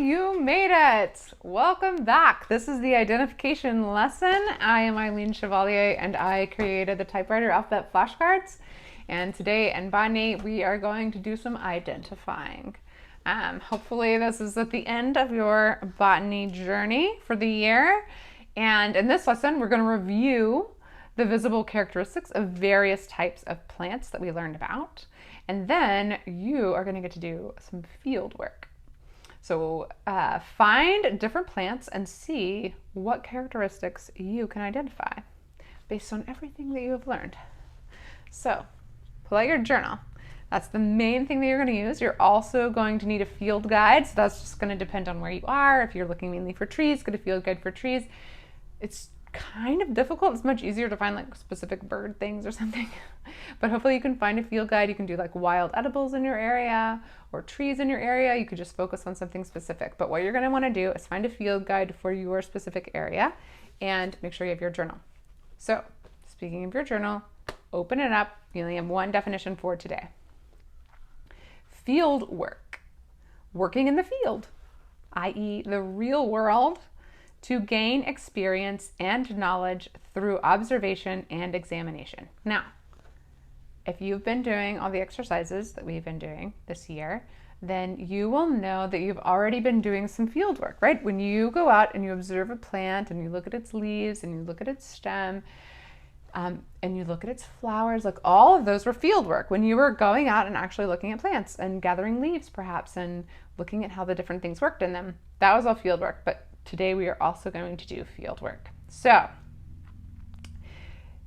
you made it. Welcome back. This is the identification lesson. I am Eileen Chevalier and I created the typewriter alphabet flashcards. And today in Botany, we are going to do some identifying. Hopefully this is at the end of your botany journey for the year. And in this lesson, we're going to review the visible characteristics of various types of plants that we learned about. And then you are going to get to do some field work. So find different plants and see what characteristics you can identify based on everything that you have learned. So pull out your journal. That's the main thing that you're going to use. You're also going to need a field guide. So that's just going to depend on where you are. If you're looking mainly for trees, get a field guide for trees. It's kind of difficult. It's much easier to find like specific bird things or something. But hopefully you can find a field guide. You can do like wild edibles in your area or trees in your area. You could just focus on something specific. But what you're going to want to do is find a field guide for your specific area and make sure you have your journal. So speaking of your journal, open it up. You only have one definition for today. Field work. Working in the field, i.e. the real world, to gain experience and knowledge through observation and examination. Now, if you've been doing all the exercises that we've been doing this year, then you will know that you've already been doing some field work, right? When you go out and you observe a plant and you look at its leaves and you look at its stem and you look at its flowers, like all of those were field work. When you were going out and actually looking at plants and gathering leaves perhaps and looking at how the different things worked in them, that was all field work. But today we are also going to do field work. So,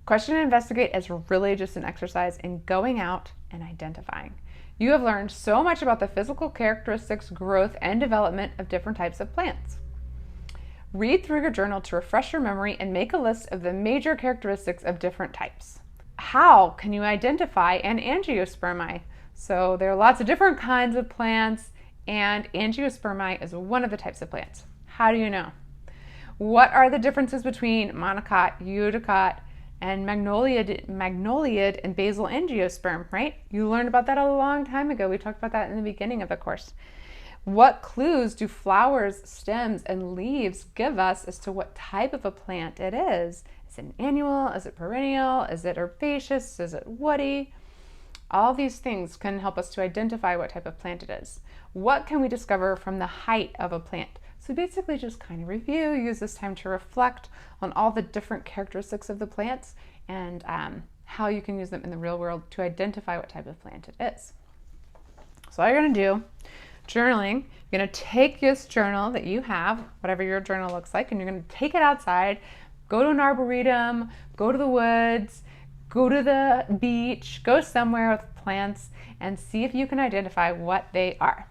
question and investigate is really just an exercise in going out and identifying. You have learned so much about the physical characteristics, growth, and development of different types of plants. Read through your journal to refresh your memory and make a list of the major characteristics of different types. How can you identify an angiospermi? So there are lots of different kinds of plants, and angiospermi is one of the types of plants. How do you know? What are the differences between monocot, eudicot, and magnoliid and basal angiosperm, right? You learned about that a long time ago. We talked about that in the beginning of the course. What clues do flowers, stems, and leaves give us as to what type of a plant it is? Is it an annual? Is it perennial? Is it herbaceous? Is it woody? All these things can help us to identify what type of plant it is. What can we discover from the height of a plant? So basically just kind of review, use this time to reflect on all the different characteristics of the plants and how you can use them in the real world to identify what type of plant it is. So all you're going to do, journaling, you're going to take this journal that you have, whatever your journal looks like, and you're going to take it outside, go to an arboretum, go to the woods, go to the beach, go somewhere with plants and see if you can identify what they are.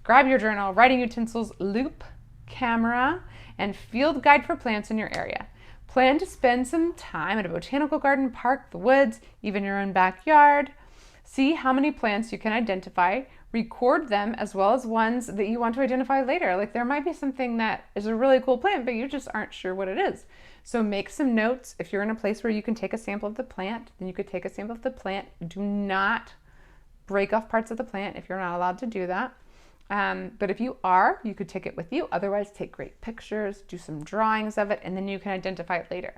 Grab your journal, writing utensils, loop, camera, and field guide for plants in your area. Plan to spend some time at a botanical garden, park, the woods, even your own backyard. See how many plants you can identify. Record them as well as ones that you want to identify later. Like there might be something that is a really cool plant, but you just aren't sure what it is. So make some notes. If you're in a place where you can take a sample of the plant, then you could take a sample of the plant. Do not break off parts of the plant if you're not allowed to do that. But if you are, you could take it with you. Otherwise, take great pictures, do some drawings of it, and then you can identify it later.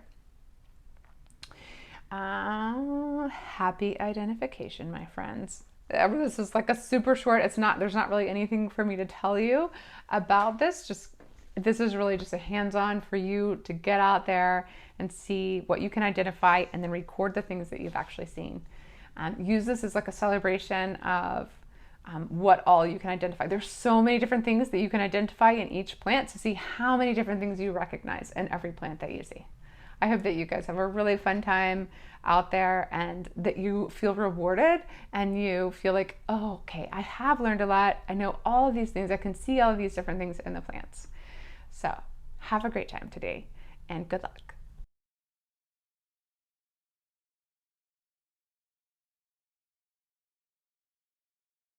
Happy identification, my friends. This is like a super short, there's not really anything for me to tell you about this. This is really just a hands-on for you to get out there and see what you can identify and then record the things that you've actually seen. Use this as like a celebration of what all you can identify. There's so many different things that you can identify in each plant to see how many different things you recognize in every plant that you see. I hope that you guys have a really fun time out there and that you feel rewarded and you feel like, oh, okay, I have learned a lot. I know all of these things. I can see all of these different things in the plants. So have a great time today and good luck.